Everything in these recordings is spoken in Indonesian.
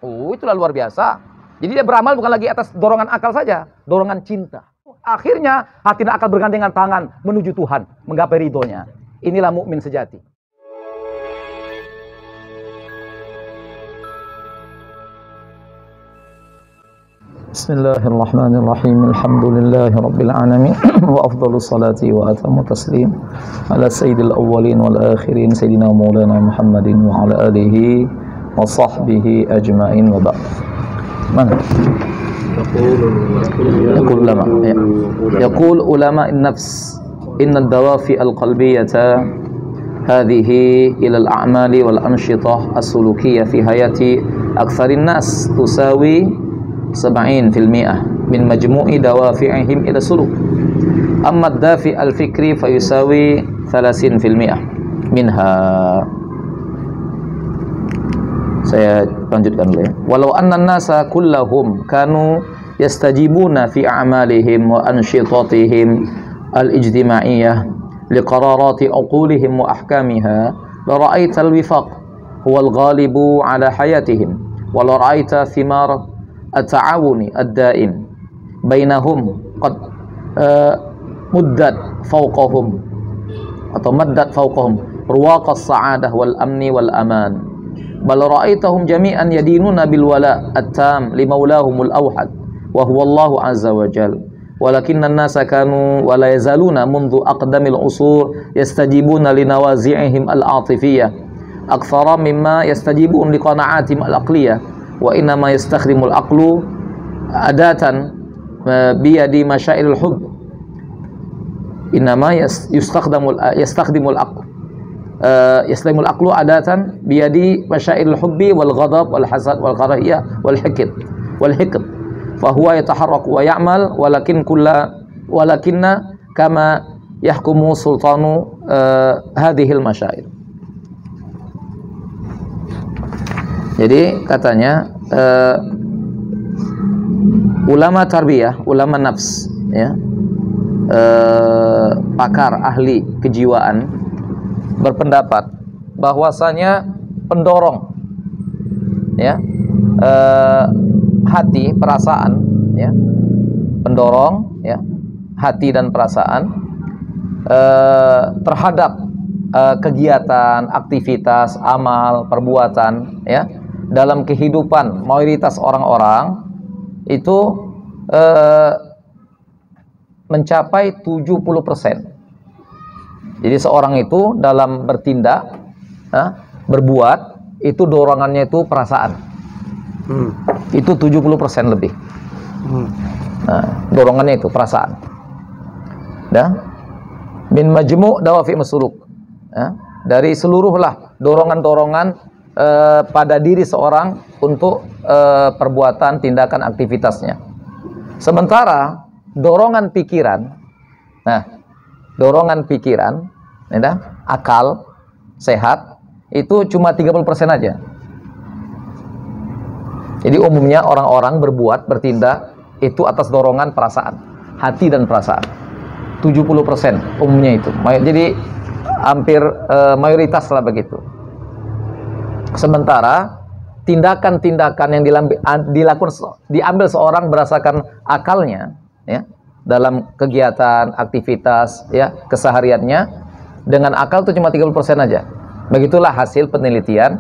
Itulah luar biasa. Jadi dia beramal bukan lagi atas dorongan akal saja, dorongan cinta. Akhirnya hati dan akal bergandengan tangan menuju Tuhan, menggapai ridhonya. Inilah mukmin sejati. Bismillahirrahmanirrahim. Alhamdulillahirabbil alamin wa afdhalus salati wa atammu taslim ala sayyidil awwalin wal akhirin sayyidina maulana Muhammadin wa ala alihi wa sahbihi ajmain wa ba'd. Mana? يقول علماء النفس إن الدوافع القلبية هذه إلى الأعمال والأنشطة السلوكية في حياة أكثر الناس تساوي 70% من مجموع دوافعهم إلى السلوك. أما الدافع الفكري فيساوي 30% منها. Saya lanjutkan dulu ya. Walau anna nasa kullahum kanu yastajibuna fi a'malihim wa anshitatihim al-ijtima'iyyah liqararati uqulihim wa ahkamiha la ra'aita al-wifaq huwa al-ghalibu ala hayatihim wa la ra'aita thimar at-ta'awuni ad-da'im bainahum qad muddat fawqahum atau maddat fawqahum ruwaqa as-sa'adah wal amni wal aman. Bal ra'aitahum jami'an yadinuna bil wala' at-tam li maulahumul awhad wa huwa Allah azza wa jalla. Walakinna an-nasa kanu wa la yazaluna mundu aqdamil usur yastajibuna li nawazi'ihim al-'atifiyah akthara mimma yastajibun li qana'atihim al-aqliyah wa inna ma yastakhdimul aqlu adatan bi yadi masyairil hubb. Inna ma yastakhdimul aql yaslimul aqlu adatan biyadi masyairil hubbi wal ghadab wal hasad wal karahiyah wal hikd fa huwa yataharraku wa ya'mal walakinna kama yahkumu sultanu hadhil masyair. Jadi katanya ulama tarbiyah, ulama nafs ya, pakar ahli kejiwaan berpendapat bahwasanya pendorong ya hati, perasaan ya, pendorong ya hati dan perasaan terhadap kegiatan, aktivitas, amal, perbuatan ya dalam kehidupan mayoritas orang-orang itu mencapai 70%. Jadi seorang itu dalam bertindak, berbuat, itu dorongannya itu perasaan. Itu 70% lebih. Dorongannya itu perasaan. Min majmu' dawafi masuluk. Dari seluruhlah dorongan-dorongan pada diri seorang untuk perbuatan, tindakan, aktivitasnya. Sementara dorongan pikiran, dorongan pikiran, akal sehat itu cuma 30% aja. Jadi umumnya orang-orang berbuat, bertindak itu atas dorongan perasaan, hati dan perasaan. 70% umumnya itu. Jadi hampir mayoritas lah begitu. Sementara tindakan-tindakan yang diambil seorang berdasarkan akalnya, ya, dalam kegiatan, aktivitas, ya, kesehariannya dengan akal itu cuma 30% aja. Begitulah hasil penelitian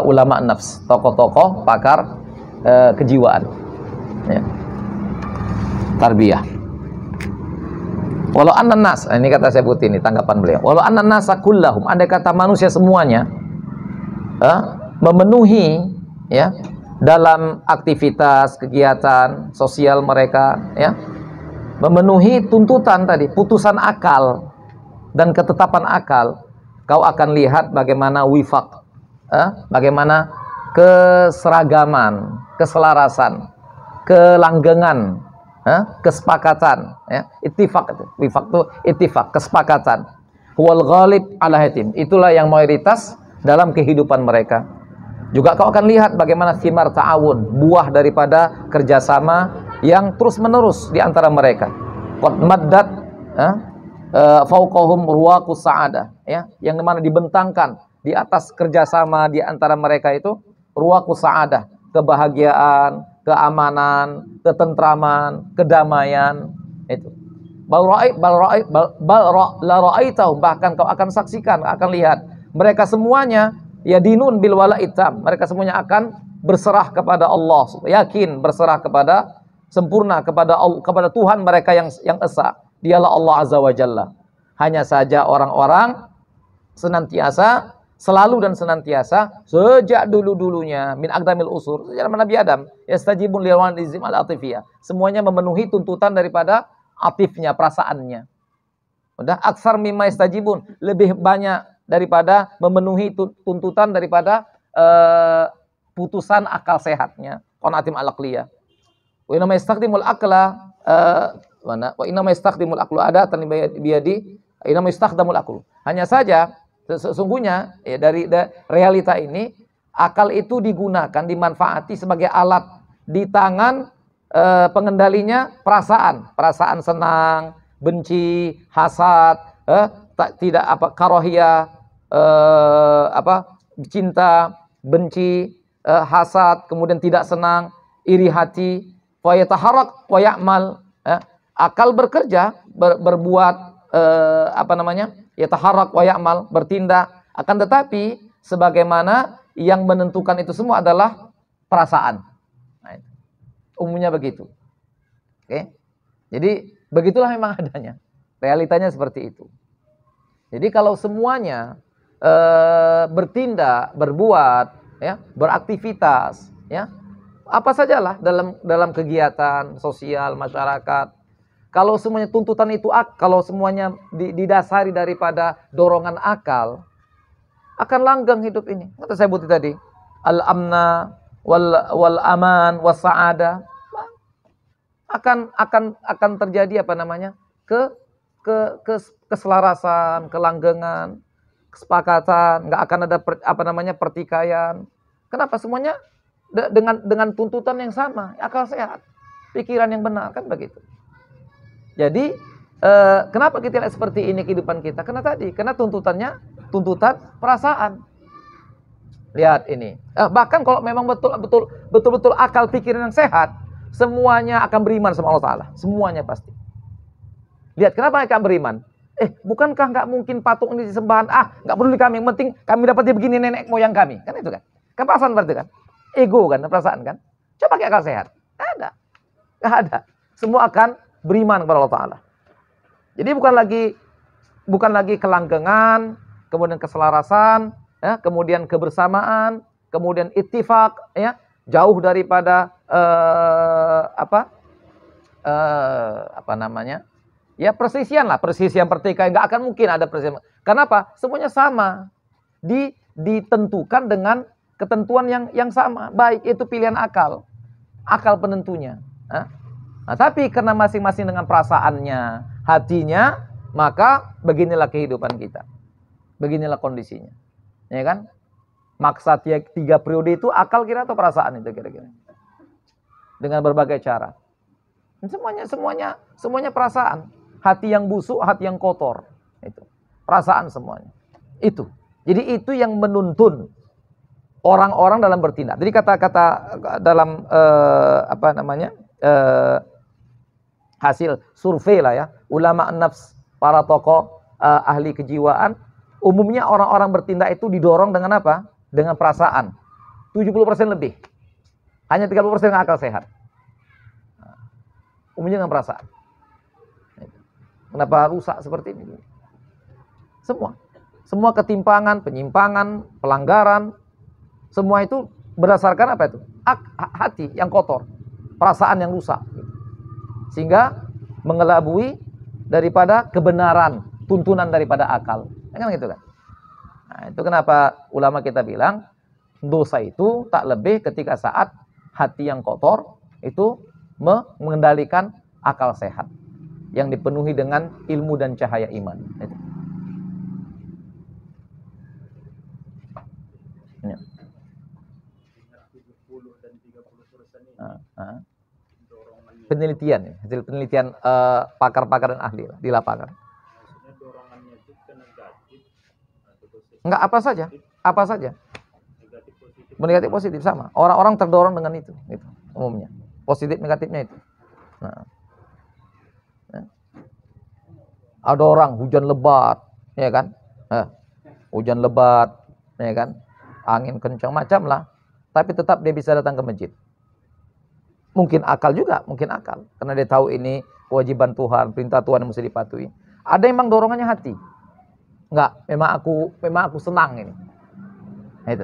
ulama nafs, tokoh-tokoh pakar kejiwaan, ya, tarbiyah. Walau anna nas, ini kata saya putih ini tanggapan beliau. Walau anna nasa kullahum, andai kata manusia semuanya memenuhi ya dalam aktivitas kegiatan sosial mereka ya memenuhi tuntutan tadi, putusan akal dan ketetapan akal, kau akan lihat bagaimana wifaq, bagaimana keseragaman, keselarasan, kelanggengan, kesepakatan, ya, ittifaq itu. Wifaq itu ittifaq, kesepakatan. Huwal ghalib ala hatim, itulah yang mayoritas dalam kehidupan mereka. Juga kau akan lihat bagaimana thimar ta'awun, buah daripada kerjasama yang terus menerus di antara mereka. Qad maddat fauqahum ruwaqus sa'adah, ya, yang mana dibentangkan di atas kerjasama di antara mereka itu ruwaqus sa'adah, kebahagiaan, keamanan, ketentraman, kedamaian. Itu. La ra'aitahum, bahkan kau akan saksikan, akan lihat mereka semuanya yadinun bil walaitam, mereka semuanya akan berserah kepada Allah, yakin berserah kepada sempurna kepada Allah, kepada Tuhan mereka yang esa, dialah Allah Azza wa Jalla. Hanya saja orang-orang senantiasa, selalu dan senantiasa, sejak dulu-dulunya min aqdamil usur, sejak Nabi Adam, yastajibun liwan izim al-atifiyah, semuanya memenuhi tuntutan daripada atifnya, perasaannya. Udah, aksar mimma yastajibun, lebih banyak daripada memenuhi tuntutan daripada putusan akal sehatnya, qanaatim al-aqliyah. Wa inna ma yastakdimul aqla wa inna ma yastakdimul aqlu adatan biyadi, inna ma yastakdamul aqlu. Hanya saja sesungguhnya ya, dari realita ini, akal itu digunakan, dimanfaati sebagai alat di tangan pengendalinya perasaan senang, benci, hasad, tidak karohiyah, cinta, benci, hasad, kemudian tidak senang, iri hati, wa yataharrak wa ya'mal, akal bekerja, berbuat, yataharrak wa ya'mal, bertindak, akan tetapi sebagaimana yang menentukan itu semua adalah perasaan. Nah, umumnya begitu. Oke. Jadi begitulah memang adanya. Realitanya seperti itu. Jadi kalau semuanya bertindak, berbuat, ya, beraktivitas, ya, apa sajalah dalam kegiatan sosial masyarakat, kalau semuanya tuntutan itu, kalau semuanya didasari daripada dorongan akal, akan langgeng hidup ini. Kata saya buti tadi, al-amna wal aman was sa'ada, akan terjadi keselarasan, kelanggengan, kesepakatan, nggak akan ada pertikaian. Kenapa? Semuanya dengan tuntutan yang sama, akal sehat, pikiran yang benar, kan begitu. Jadi kenapa kita lihat seperti ini kehidupan kita? Karena tuntutan perasaan. Lihat ini. Bahkan kalau memang betul-betul akal pikiran yang sehat, semuanya akan beriman sama Allah Ta'ala. Semuanya pasti. Lihat, kenapa mereka beriman? Bukankah nggak mungkin patung ini disembahan? Nggak peduli kami, yang penting kami dapatnya begini nenek moyang kami. Kan itu kan? Kan perasaan berarti kan? Ego kan, perasaan kan? Coba pakai akal sehat. Nggak ada. Semua akan beriman kepada Allah Ta'ala. Jadi bukan lagi kelanggengan, kemudian keselarasan, ya, kemudian kebersamaan, kemudian ittifaq, ya, jauh daripada persisian pertikaian, nggak akan mungkin ada persisian. Kenapa? Semuanya sama, ditentukan dengan ketentuan yang sama, baik itu pilihan akal penentunya. Nah, tapi karena masing-masing dengan perasaannya, hatinya, maka beginilah kehidupan kita, beginilah kondisinya, ya kan? Maksud 3 periode itu akal kira atau perasaan itu kira-kira? Dengan berbagai cara. Semuanya perasaan. Hati yang busuk, hati yang kotor. Itu. Perasaan semuanya. Itu. Jadi itu yang menuntun orang-orang dalam bertindak. Jadi kata-kata dalam hasil survei lah ya, ulama nafs, para tokoh ahli kejiwaan, umumnya orang-orang bertindak itu didorong dengan apa? Dengan perasaan. 70% lebih. Hanya 30% dengan akal sehat. Umumnya dengan perasaan. Kenapa rusak seperti ini? Semua ketimpangan, penyimpangan, pelanggaran, semua itu berdasarkan apa itu? Hati yang kotor, perasaan yang rusak. Sehingga mengelabui daripada kebenaran, tuntunan daripada akal. Kan gitu kan? Nah, itu kenapa ulama kita bilang dosa itu tak lebih ketika saat hati yang kotor itu mengendalikan akal sehat yang dipenuhi dengan ilmu dan cahaya iman. Itu. Ya. Penelitian ya, hasil penelitian pakar-pakar dan ahli di lapangan. Enggak, apa saja. Negatif positif sama. Orang-orang terdorong dengan itu, gitu, umumnya. Positif negatifnya itu. Nah, ya. Ada orang hujan lebat, ya kan? Hujan lebat, ya kan? Angin kencang macam lah, tapi tetap dia bisa datang ke masjid. Mungkin akal juga, mungkin akal, karena dia tahu ini kewajiban Tuhan, perintah Tuhan yang mesti dipatuhi. Ada yang memang dorongannya hati. Enggak, memang aku senang ini. Nah, itu.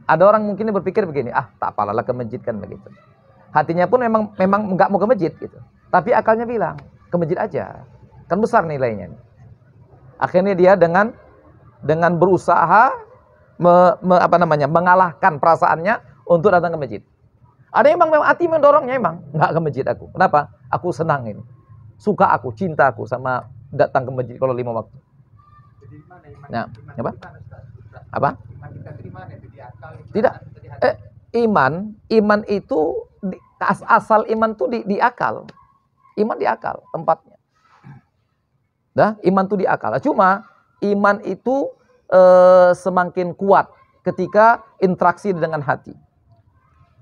Ada orang mungkin berpikir begini, tak apalah ke masjid kan begitu. Hatinya pun memang enggak mau ke masjid gitu. Tapi akalnya bilang, ke masjid aja. Kan besar nilainya. Akhirnya dia dengan berusaha mengalahkan perasaannya untuk datang ke masjid. Ada yang memang hati mendorongnya enggak ke masjid aku. Kenapa? Aku senang ini. Suka aku, cinta aku sama datang ke masjid kalau 5 waktu. Nah, apa? Tidak. Iman itu asal iman itu di akal. Iman di akal tempatnya. Iman itu di akal. Cuma iman itu semakin kuat ketika interaksi dengan hati.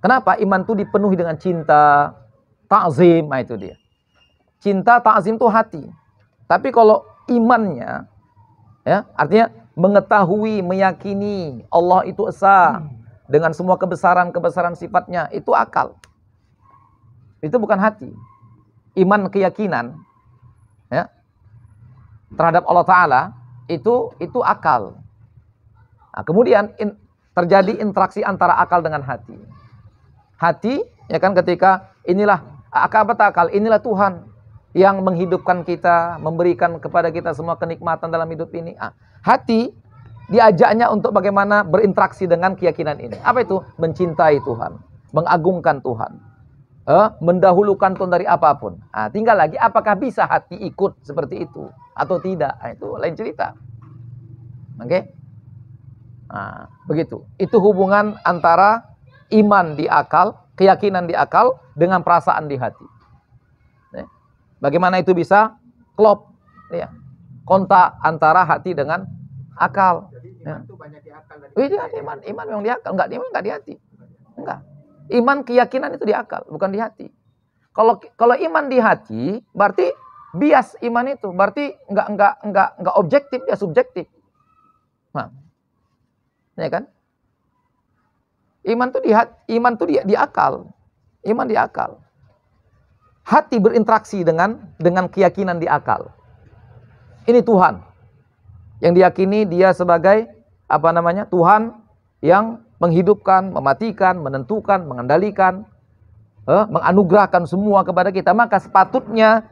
Kenapa? Iman itu dipenuhi dengan cinta, ta'zim, itu dia. Cinta, ta'zim itu hati. Tapi kalau imannya, ya, artinya mengetahui, meyakini Allah itu esa dengan semua kebesaran sifatnya, itu akal. Itu bukan hati. Iman keyakinan, ya, terhadap Allah Ta'ala itu akal. Nah, kemudian terjadi interaksi antara akal dengan hati. Hati, ya kan, ketika inilah akal, inilah Tuhan yang menghidupkan kita, memberikan kepada kita semua kenikmatan dalam hidup ini. Hati diajaknya untuk bagaimana berinteraksi dengan keyakinan ini. Apa itu? Mencintai Tuhan, mengagungkan Tuhan, mendahulukan Tuhan dari apapun. Tinggal lagi apakah bisa hati ikut seperti itu atau tidak. Itu lain cerita. Oke? Begitu. Itu hubungan antara iman di akal, keyakinan di akal dengan perasaan di hati. Bagaimana itu bisa klop, ya, kontak antara hati dengan akal. Jadi iman itu banyak di akal. Iman memang di akal, enggak di hati. Enggak. Iman keyakinan itu di akal, bukan di hati. Kalau iman di hati, berarti bias iman itu, berarti enggak objektif, dia subjektif. Ya kan? Iman itu di akal. Iman di akal. Hati berinteraksi dengan keyakinan di akal. Ini Tuhan yang diyakini dia sebagai Tuhan yang menghidupkan, mematikan, menentukan, mengendalikan, menganugerahkan semua kepada kita. Maka sepatutnya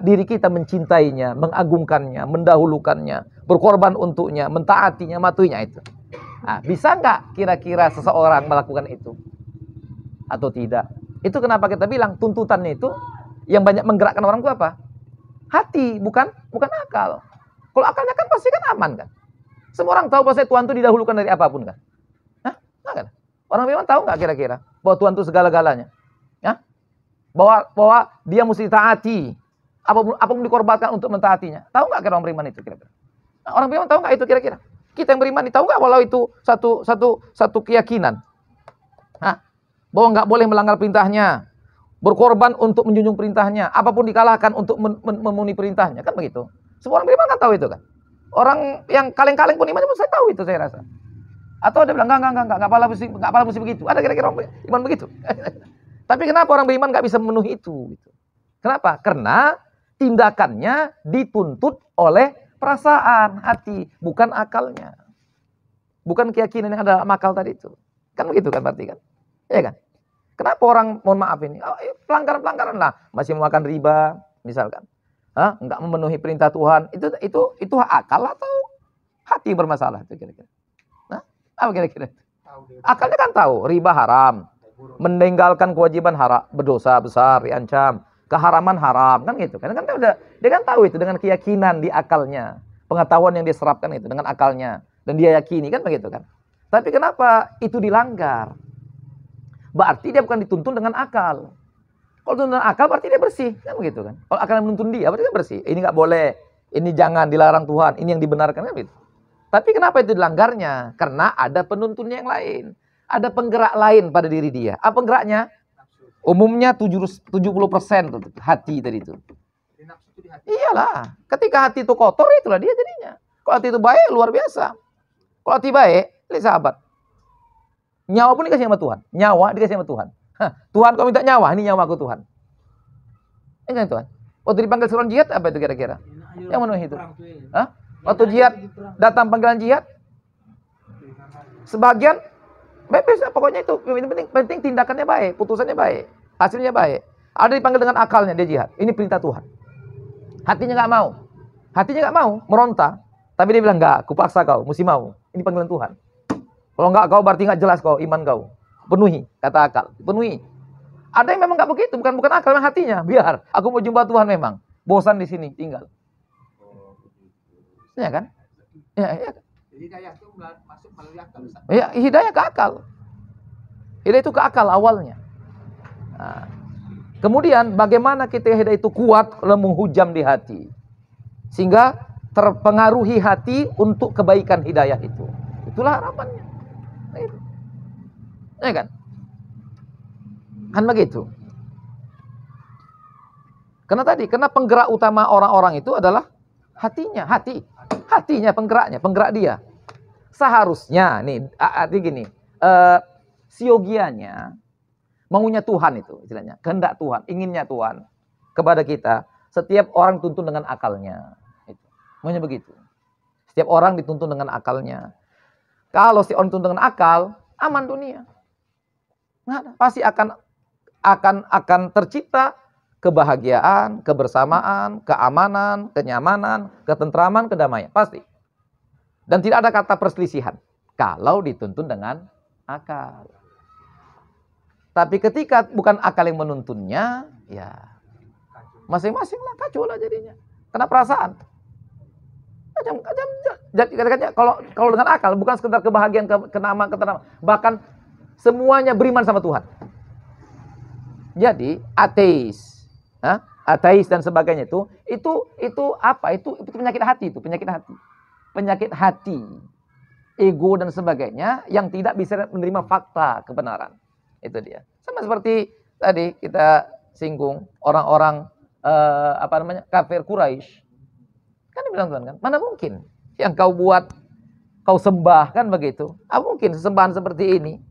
diri kita mencintainya, mengagungkannya, mendahulukannya, berkorban untuknya, mentaatinya, matuinya itu. Bisa nggak kira-kira seseorang melakukan itu atau tidak? Itu kenapa kita bilang tuntutannya itu yang banyak menggerakkan orang itu apa? Hati, bukan akal. Kalau akalnya kan pasti kan aman kan. Semua orang tahu bahwa Tuhan itu didahulukan dari apapun kan. Nah, kan? Orang beriman tahu nggak kira-kira bahwa Tuhan itu segala-galanya? Ya? Bahwa dia mesti taati. Apapun dikorbankan untuk mentaatinya. Tahu nggak orang beriman itu kira-kira? Orang beriman tahu nggak itu kira-kira? Kita yang beriman tahu nggak walau itu satu keyakinan? Bahwa nggak boleh melanggar perintahnya, berkorban untuk menjunjung perintahnya, apapun dikalahkan untuk memenuhi perintahnya, kan begitu. Semua orang beriman kan tahu itu kan. Orang yang kaleng-kaleng pun imannya pun saya tahu itu, saya rasa. Atau dia bilang enggak apalah mesti begitu. Ada kira-kira orang iman begitu. Tapi kenapa orang beriman nggak bisa memenuhi itu? Kenapa? Karena tindakannya dituntut oleh perasaan hati, bukan akalnya. Bukan keyakinan yang ada dalam akal tadi itu. Kan begitu kan berarti kan? Ya kan? Kenapa orang, mohon maaf ini, pelanggaran lah, masih memakan riba, misalkan, enggak memenuhi perintah Tuhan, itu akal atau hati bermasalah itu kira-kira? Apa kira-kira? Akalnya kan tahu, riba haram, meninggalkan kewajiban haram, berdosa besar, diancam, keharaman haram, kan gitu kan? Dia kan tahu itu dengan keyakinan di akalnya, pengetahuan yang dia serapkan itu dengan akalnya, dan dia yakini kan begitu kan? Tapi kenapa itu dilanggar? Berarti dia bukan dituntun dengan akal. Kalau tuntun dengan akal berarti dia bersih, kan begitu kan? Kalau akal yang menuntun dia berarti dia bersih. Ini nggak boleh, ini jangan, dilarang Tuhan, ini yang dibenarkan kan gitu. Tapi kenapa itu dilanggarnya? Karena ada penuntunnya yang lain. ada penggerak lain pada diri dia. Apa penggeraknya? Umumnya 70% tuh, hati tadi itu. Iyalah, ketika hati itu kotor, itulah dia jadinya. Kalau hati itu baik, luar biasa. Kalau hati baik, lihat sahabat. Nyawa pun dikasih sama Tuhan. Nyawa dikasih sama Tuhan. Hah, Tuhan kau minta nyawa, ini nyawaku Tuhan. Ini kan Tuhan. Waktu dipanggil suruh jihad, apa itu kira-kira? Yang mana itu? Hah? Waktu jihad, datang panggilan jihad, sebagian bebas, pokoknya itu penting tindakannya baik, putusannya baik, hasilnya baik. Ada dipanggil dengan akalnya dia jihad. Ini perintah Tuhan. Hatinya nggak mau, meronta. Tapi dia bilang enggak, aku paksa kau, mesti mau. Ini panggilan Tuhan. Kalau enggak kau berarti nggak jelas kau iman kau. Penuhi, kata akal, penuhi. Ada yang memang nggak begitu, bukan akal, memang hatinya. Biar aku mau jumpa Tuhan memang. Bosan di sini, tinggal. Ya kan? Ya. Jadi hidayah itu masuk melalui akal. Ya, hidayah ke akal. Hidayah itu ke akal awalnya. Nah, kemudian bagaimana kita hidayah itu kuat kalau menghujam di hati. Sehingga terpengaruhi hati untuk kebaikan hidayah itu. Itulah harapannya. Nah, itu. Ya kan? Kan begitu. Karena penggerak utama orang-orang itu adalah hatinya, hatinya penggerak dia. Seharusnya nih, arti gini, siogianya maunya Tuhan itu istilahnya, kehendak Tuhan, inginnya Tuhan kepada kita. Setiap orang dituntun dengan akalnya, itu. Maunya begitu. Setiap orang dituntun dengan akalnya. Kalau si orang dituntun dengan akal, aman dunia. Nah, pasti akan tercipta kebahagiaan, kebersamaan, keamanan, kenyamanan, ketentraman, kedamaian. Pasti. Dan tidak ada kata perselisihan. Kalau dituntun dengan akal. Tapi ketika bukan akal yang menuntunnya, ya masing-masing lah, kacau lah jadinya. Karena perasaan. Kalau dengan akal, bukan sekedar kebahagiaan, kenaman, ketentraman. Bahkan semuanya beriman sama Tuhan. Jadi ateis, ateis dan sebagainya itu apa? Itu penyakit hati, ego dan sebagainya yang tidak bisa menerima fakta kebenaran. Itu dia. Sama seperti tadi kita singgung orang-orang kafir Quraisy. Kan dibilang Tuhan kan, mana mungkin yang kau buat, kau sembah kan begitu? Apa mungkin sesembahan seperti ini?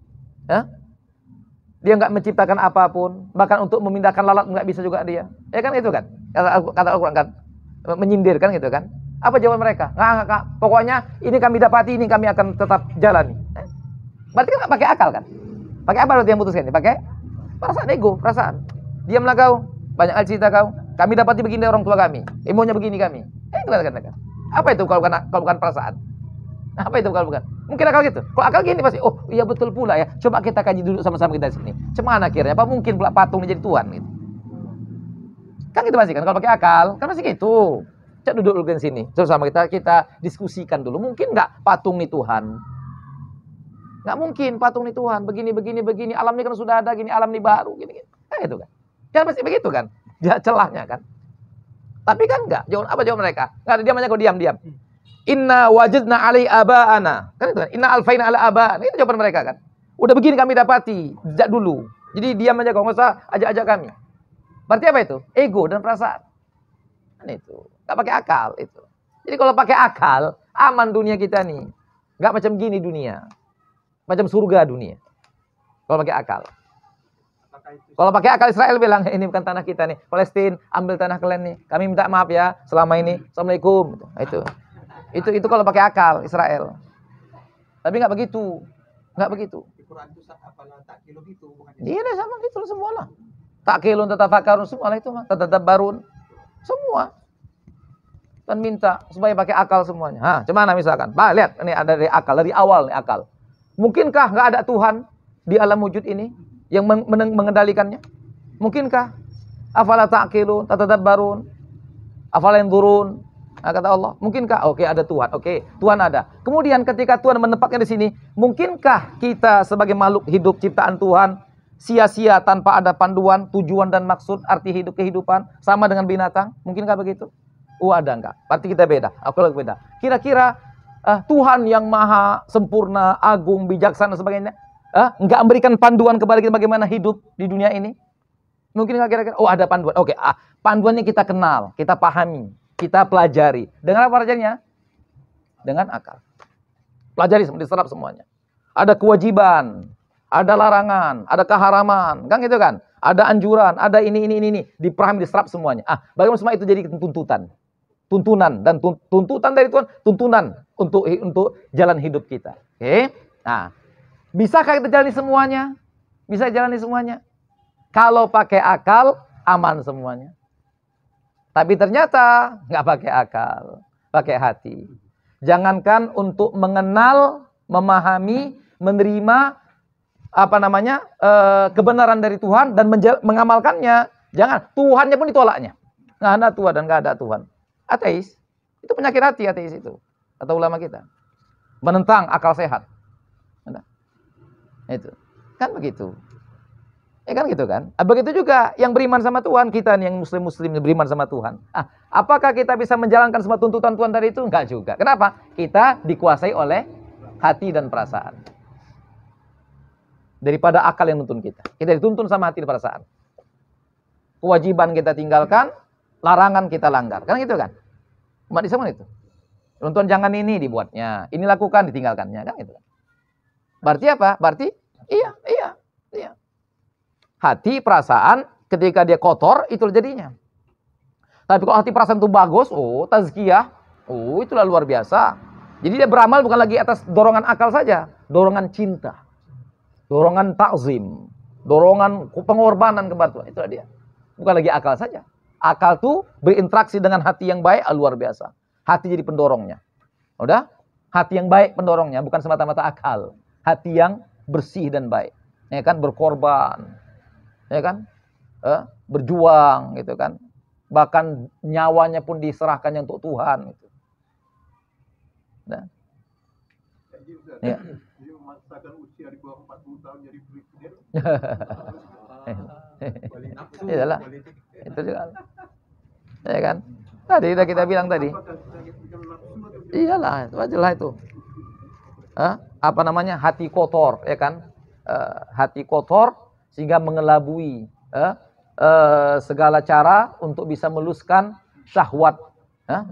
Dia nggak menciptakan apapun, bahkan untuk memindahkan lalat nggak bisa juga dia. Ya kan itu kan? Kata Al-Quran kan, menyindir kan gitu kan? Apa jawaban mereka? Nggak, pokoknya ini kami dapati, ini kami akan tetap jalani. Berarti kan nggak pakai akal kan? Pakai apa berarti yang putuskan ini? Pakai perasaan ego, perasaan. Diamlah kau, banyak cerita kau. Kami dapati begini orang tua kami, emonya begini kami. Itu kan? Apa itu kalau bukan perasaan? Apa itu kalau bukan? Mungkin akal gitu. Kalau akal gini pasti, oh iya betul pula ya. Coba kita kaji dulu sama-sama kita di sini. Cuman akhirnya apa mungkin pula patung jadi Tuhan gitu. Kan gitu pasti kan kalau pakai akal, kan pasti gitu. Cak duduk dulu di sini. Sama kita diskusikan dulu. Mungkin nggak patung nih Tuhan? Nggak mungkin patung nih Tuhan. Begini. Alam ini kan sudah ada gini, alam ini baru gini. Kan gitu kan? Kan pasti begitu kan? Dia celahnya kan. Tapi kan enggak. Jawab mereka? Enggak ada, diam aja kau diam. Inna wajadna alai aba'ana. Kan itu kan? Inna alfaina ala aba'ana. Itu jawaban mereka kan. Udah begini kami dapati sejak dulu. Jadi diam aja kau, enggak usah ajak-ajak kami. Berarti apa itu? Ego dan perasaan. Kan itu. Enggak pakai akal itu. Jadi kalau pakai akal, aman dunia kita nih. Enggak macam gini dunia. Macam surga dunia. Kalau pakai akal. Kalau pakai akal Israel bilang, ini bukan tanah kita nih. Palestina, ambil tanah kalian nih. Kami minta maaf ya selama ini. Assalamualaikum. Itu kalau pakai akal Israel. Tapi nggak begitu. Di Quran itu apalah takkilun itu bukan. Iya deh sama gitu semua lah. Takkilun, tatafakkarun semua lah itu mah. Tatadabbarun. Semua. Dan minta supaya pakai akal semuanya. Cuman misalkan, Pak lihat ini ada dari akal, dari awal nih akal. Mungkinkah nggak ada Tuhan di alam wujud ini yang mengendalikannya? Mungkinkah? Afala ta'qilun, tatadabbarun, afala yanzurun. Kata Allah, mungkinkah? Oke, ada Tuhan. Oke, Tuhan ada. Kemudian ketika Tuhan menempatkan di sini, mungkinkah kita sebagai makhluk hidup ciptaan Tuhan sia-sia tanpa ada panduan, tujuan dan maksud, arti hidup kehidupan sama dengan binatang? Mungkinkah begitu? Ada enggak? Berarti kita beda. Aku lagi beda. Kira-kira Tuhan yang maha sempurna, agung, bijaksana dan sebagainya, nggak memberikan panduan kepada kita bagaimana hidup di dunia ini? Mungkin nggak kira-kira, oh ada panduan. Oke, panduannya kita kenal, kita pahami, kita pelajari. Dengan apa pelajarinya? Dengan akal. Pelajari, diserap semuanya. Ada kewajiban, ada larangan, ada keharaman, kan gitu kan? Ada anjuran, ada ini, dipahami, diserap semuanya. Bagaimana semua itu jadi tuntutan, tuntunan, dan tuntutan dari Tuhan, tuntunan untuk jalan hidup kita. Oke? Nah, bisakah kita jalani semuanya? Bisa jalani semuanya? Kalau pakai akal, aman semuanya. Tapi ternyata nggak pakai akal, pakai hati. Jangankan untuk mengenal, memahami, menerima kebenaran dari Tuhan dan mengamalkannya. Jangan, Tuhannya pun ditolaknya. Nggak ada Tuhan dan nggak ada Tuhan. Ateis, itu penyakit hati ateis itu. Kata ulama kita. Menentang akal sehat. Itu. Kan begitu. Ya kan gitu kan. Begitu juga yang beriman sama Tuhan, kita nih yang muslim-muslim beriman sama Tuhan. Apakah kita bisa menjalankan semua tuntutan Tuhan tadi itu? Enggak juga. Kenapa? Kita dikuasai oleh hati dan perasaan. Daripada akal yang nuntun kita. Kita dituntun sama hati dan perasaan. Kewajiban kita tinggalkan, larangan kita langgar. Kan gitu kan? Umat Islam itu. Tuntun jangan ini dibuatnya, ini lakukan ditinggalkannya, kan gitu kan. Berarti apa? Berarti iya. Hati, perasaan, ketika dia kotor, itu jadinya. Tapi kalau hati perasaan itu bagus, tazkiyah, itulah luar biasa. Jadi dia beramal bukan lagi atas dorongan akal saja, dorongan cinta, dorongan takzim, dorongan pengorbanan kepada Tuhan. Itulah dia. Bukan lagi akal saja. Akal tuh berinteraksi dengan hati yang baik, luar biasa. Hati jadi pendorongnya. Udah? Hati yang baik pendorongnya, bukan semata-mata akal. Hati yang bersih dan baik. Ya kan, berkorban. Ya kan, berjuang gitu kan, bahkan nyawanya pun diserahkannya untuk Tuhan gitu. Nah. Ya. Jadi memaksakan usia di bawah 40 tahun jadi presiden. Iyalah, itu juga. Ya kan, tadi udah kita bilang tadi. Iyalah, wajarlah itu. Hati kotor, ya kan, hati kotor. Sehingga mengelabui segala cara untuk bisa meluskan syahwat,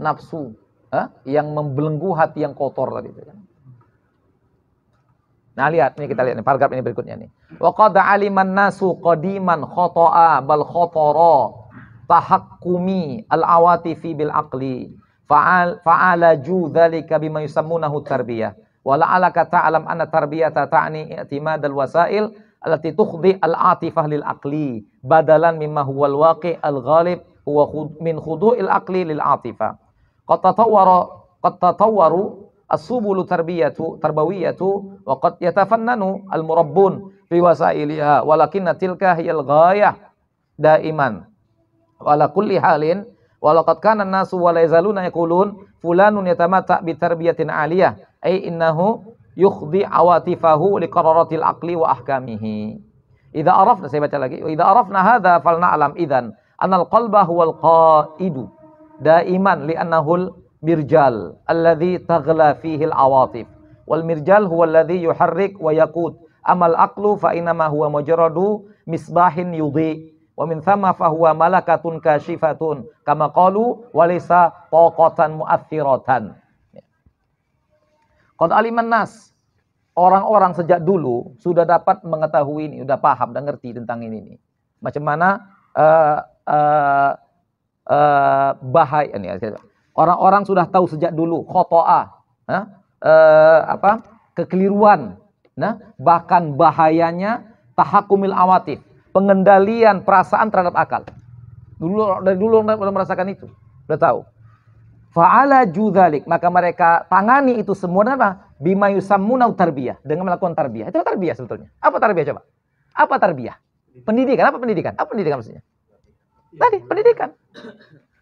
nafsu, yang membelenggu hati yang kotor tadi. Nah lihat, ini kita lihat nih, paragraf ini berikutnya nih. Wa qad 'aliman nasu qadiman khata'a bal khatara tahakkumi al-awatifi bil aqli fa'alaju dzalika bima yusammunahu tarbiyah. Wa la'alaka ta'lam anna tarbiyata ta'ni i'timad al-wasail allati tukhdi al-atifah lil aqli badalan mimma huwal waqi' al-ghalib huwa min khudu'il aqli lil atifah. Qad tatawwaru as-subulu tarbawiyatu wa qad yatafannanu al-murabbun fi wasailiha walakinna tilka hiyal ghayah daiman wala kulli halin walaqad kana an-nasu wa la yazaluna yaqulun fulanun yatamata bi tarbiyatin aliyah ay innahu yukhdi awatifahu liqararatil aqli wa ahkamihi. Idza arafna, saya baca lagi, idza arafna hadza falna'lam idzan anal qalba huwal qaidu daiman li'annahul mirjal alladhi taghla fihi al-awatif wal mirjal huwa alladhi yuharrik wa yaqud amal aqlu fa inma huwa mujarradu misbahin yudhi wa min thamma fa huwa malakatun kashifatun kama qalu walaysa taqatan mu'athiratan. Qad aliman nas, orang-orang sejak dulu sudah dapat mengetahui ini, sudah paham dan ngerti tentang ini nih. Macam mana bahaya ini. Orang-orang sudah tahu sejak dulu khotoa, kekeliruan, bahkan bahayanya tahakumil awatif, pengendalian perasaan terhadap akal. Dari dulu sudah merasakan itu, sudah tahu. Fa'ala judzalik, maka mereka tangani itu semua dengan bima yusammuna tarbiyah, dengan melakukan tarbiyah. Itu tarbiyah sebetulnya. Apa tarbiyah coba? Apa tarbiyah? Pendidikan. Apa pendidikan? Apa pendidikan maksudnya? Tadi pendidikan.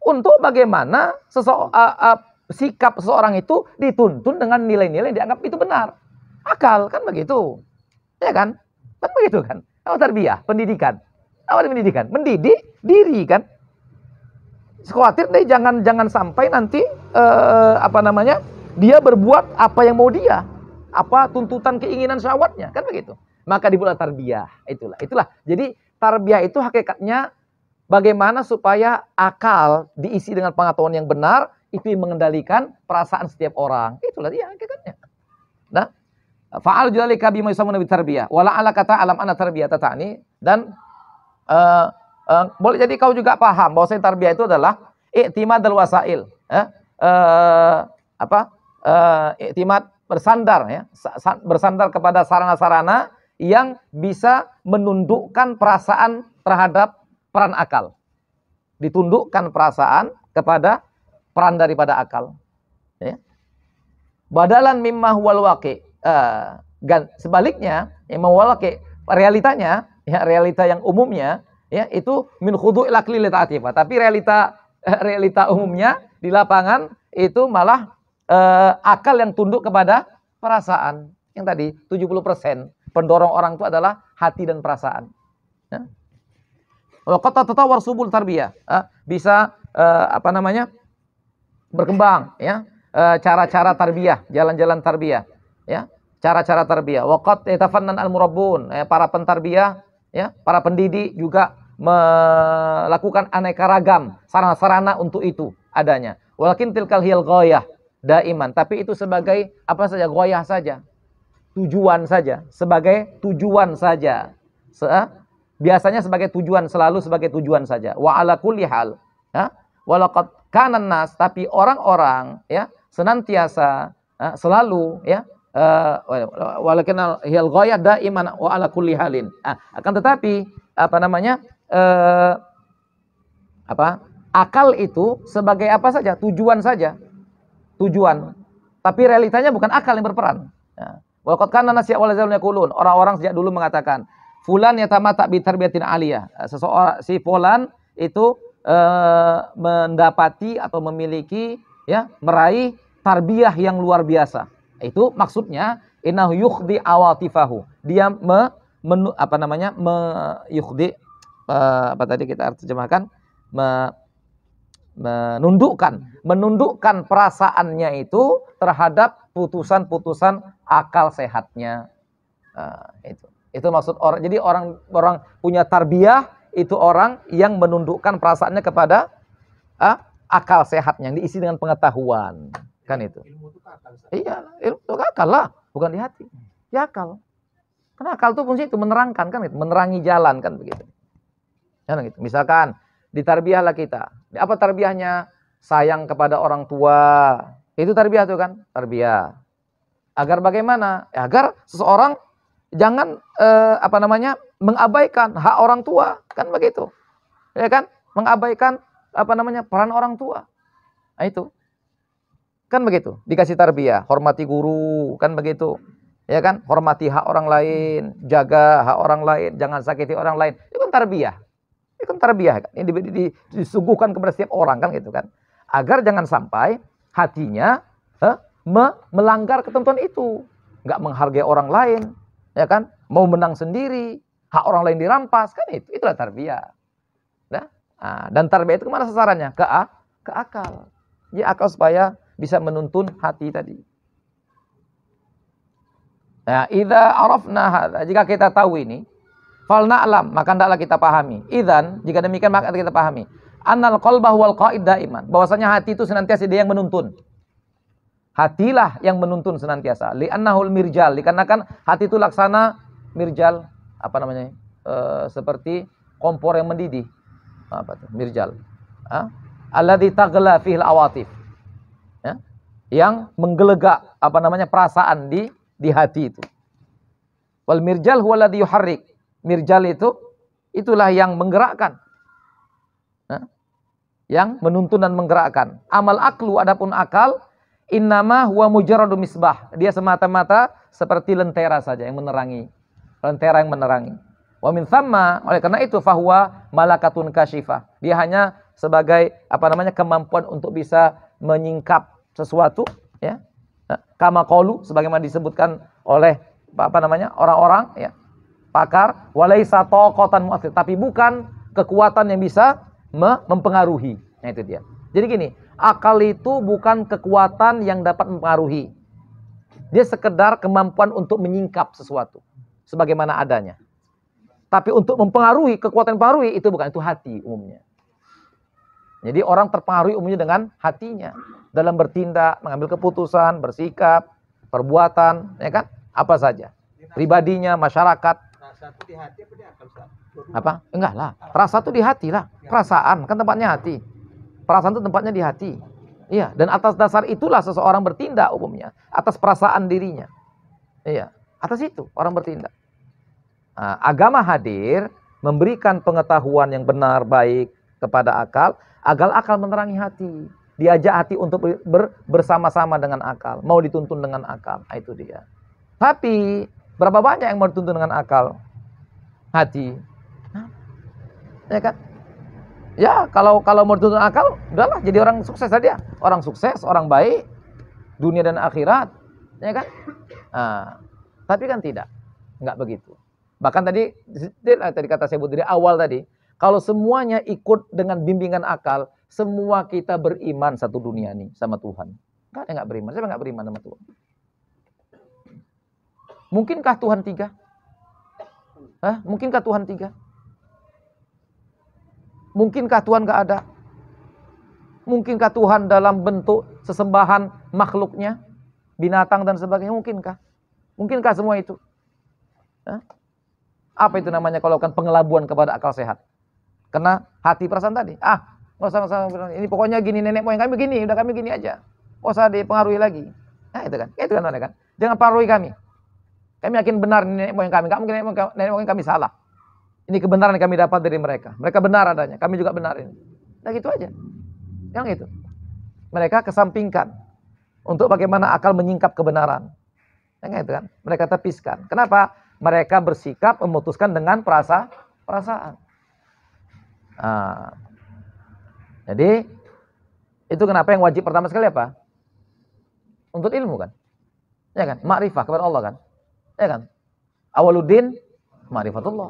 Untuk bagaimana sikap seseorang itu dituntun dengan nilai-nilai yang dianggap itu benar. Akal kan begitu. Ya kan? Kan begitu kan? Apa tarbiyah? Pendidikan. Apa pendidikan? Mendidik diri kan? Khawatir deh jangan sampai nanti dia berbuat apa yang mau dia, apa tuntutan keinginan syahwatnya, kan begitu. maka dibuatlah tarbiyah. Itulah. Jadi tarbiyah itu hakikatnya bagaimana supaya akal diisi dengan pengetahuan yang benar, itu yang mengendalikan perasaan setiap orang. Itulah dia hakikatnya. Nah, fa'al dzalika bima yusamuna bitarbiyah. Wala ala kata alam anna tarbiyah tatani, dan boleh jadi kau juga paham bahwa tarbiyah itu adalah i'timadul wasail, i'timad bersandar, ya, bersandar kepada sarana-sarana yang bisa menundukkan perasaan terhadap peran akal. Ditundukkan perasaan kepada peran daripada akal. Ya. Badalan mimma huwal waqi. Sebaliknya, yang mewalaki realitanya, ya, realita yang umumnya, ya, itu min khudu'il aqli li ta'atifah. Tapi realita umumnya di lapangan itu malah akal yang tunduk kepada perasaan. Yang tadi 70% pendorong orang itu adalah hati dan perasaan. Ya. Wa qad tatawwar subul tarbiyah. Bisa berkembang, ya. Cara-cara tarbiyah, jalan-jalan tarbiyah, ya. Cara-cara tarbiyah. Wa qad yatafannan al-murabbun, para pentarbiyah, ya, para pendidik juga melakukan aneka ragam sarana-sarana untuk itu adanya. Walakin tilkal hiyal ghayah daiman, tapi itu sebagai apa saja, ghayah saja. Tujuan saja, sebagai tujuan saja. Biasanya sebagai tujuan, selalu sebagai tujuan saja. Wa ala kulli hal, ya. Walaqad kana nas, tapi orang-orang, ya, senantiasa selalu, ya, walakin hiyal ghayah daiman wa ala kulli halin. Akan tetapi akal itu sebagai apa saja, tujuan saja. Tujuan. Tapi realitanya bukan akal yang berperan. Walaqad kana nas ya'walazalun yaqulun. Orang-orang sejak dulu mengatakan, fulan yatamata bi tarbiyatin aliyah. Seseorang, si fulan itu mendapati atau memiliki, ya, meraih tarbiyah yang luar biasa. Itu maksudnya innahu yukhdi awatifahu. Dia menundukkan perasaannya itu terhadap putusan-putusan akal sehatnya. Itu maksud orang. Jadi orang punya tarbiyah itu orang yang menundukkan perasaannya kepada akal sehatnya yang diisi dengan pengetahuan, kan itu. Ilmu itu akal. Iya, ilmu itu akal lah, bukan di hati. Ya akal. Karena akal itu fungsi itu menerangkan, kan gitu, menerangi jalan, kan begitu. Kan gitu. Misalkan ditarbiyahlah kita. Apa tarbiyahnya? Sayang kepada orang tua. Itu tarbiyah tuh kan? Tarbiyah. Agar bagaimana? Ya, agar seseorang jangan mengabaikan hak orang tua, kan begitu. Ya kan? Mengabaikan peran orang tua. Nah, itu. Kan begitu. Dikasih tarbiyah, hormati guru, kan begitu. Ya kan? Hormati hak orang lain, jaga hak orang lain, jangan sakiti orang lain. Itu kan tarbiyah. Itu kan tarbiyah kan. Ini disuguhkan kepada setiap orang, kan gitu kan. Agar jangan sampai hatinya melanggar ketentuan itu. Enggak menghargai orang lain, ya kan? Mau menang sendiri, hak orang lain dirampas, kan itu. Itulah tarbiyah. Dan tarbiyah itu kemana sasarannya? Ke akal. Ya, akal supaya bisa menuntun hati tadi. Nah, idza arafna hadza, jika kita tahu ini, fal na'lam, maka hendaklah kita pahami. Idzan, jika demikian maka kita pahami. Annal qalba wal qa'id daiman, bahwasanya hati itu senantiasa dia yang menuntun. Hatilah yang menuntun senantiasa. Li'annahul mirjal, dikarenakan hati itu laksana mirjal, seperti kompor yang mendidih. Apa itu? Mirjal. Alladzi taghla fihil awatif. Ya? Yang menggelegak perasaan di hati itu. Wal mirjal huwa alladzi yuharrik. Mirjal itulah yang menggerakkan. Yang menuntun dan menggerakkan. Amal aklu, adapun akal, innama huwa mujarradu misbah. Dia semata-mata seperti lentera saja yang menerangi. Lentera yang menerangi. Wa min thamma, oleh karena itu fahuwa malakatun kasyifah. Dia hanya sebagai kemampuan untuk bisa menyingkap sesuatu, ya. Kama qaulu, sebagaimana disebutkan oleh orang-orang, ya, pakar, walaisa taqatan mu'athir, tapi bukan kekuatan yang bisa mempengaruhi. Nah, itu dia. Jadi gini, akal itu bukan kekuatan yang dapat mempengaruhi. Dia sekedar kemampuan untuk menyingkap sesuatu. sebagaimana adanya. Tapi untuk mempengaruhi, kekuatan pengaruhi itu bukan, itu hati umumnya. Jadi orang terpengaruhi umumnya dengan hatinya dalam bertindak, mengambil keputusan, bersikap, perbuatan, ya kan? Apa saja. Pribadinya, masyarakat. Rasa itu di hati apa di akal, Ustaz? Apa? Enggak lah. Rasa itu di hati lah. Perasaan kan tempatnya hati. Perasaan itu tempatnya di hati. Iya, dan atas dasar itulah seseorang bertindak umumnya, atas perasaan dirinya. Iya, atas itu orang bertindak. Nah, agama hadir memberikan pengetahuan yang benar baik kepada akal, agar akal menerangi hati. Diajak hati untuk bersama-sama dengan akal, mau dituntun dengan akal. Nah, itu dia. Tapi berapa banyak yang mau dituntun dengan akal? Hati. Nah, ya kan? Ya, kalau mau dituntun akal, udahlah jadi orang sukses saja. Orang sukses, orang baik, dunia dan akhirat, ya kan? Nah, tapi kan tidak, nggak begitu. Bahkan tadi kata saya dari awal tadi, kalau semuanya ikut dengan bimbingan akal, semua kita beriman satu dunia nih sama Tuhan. Nggak ada nggak beriman, siapa nggak beriman sama Tuhan? Mungkinkah Tuhan 3? Mungkinkah Tuhan 3? Mungkinkah Tuhan nggak ada? Mungkinkah Tuhan dalam bentuk sesembahan makhluknya, binatang dan sebagainya? Mungkinkah? Mungkinkah semua itu? Apa itu namanya kalau kan pengelabuan kepada akal sehat? Kena hati perasaan tadi. Nggak usah, ini pokoknya gini, nenek moyang kami gini, udah kami gini aja. Nggak usah dipengaruhi lagi. Nah itu kan, kan. Jangan pengaruhi kami. Kami yakin benar nenek moyang kami. Nggak mungkin nenek moyang kami salah. Ini kebenaran yang kami dapat dari mereka. Mereka benar adanya, kami juga benar ini. Nah gitu aja. Yang itu. Mereka kesampingkan untuk bagaimana akal menyingkap kebenaran. Yang itu kan. Mereka tepiskan. Kenapa? Mereka bersikap memutuskan dengan perasaan. Nah, jadi itu kenapa yang wajib pertama sekali apa? Untuk ilmu kan? Ya kan? Ma'rifah kepada Allah kan? Ya kan? Awaluddin ma'rifatullah.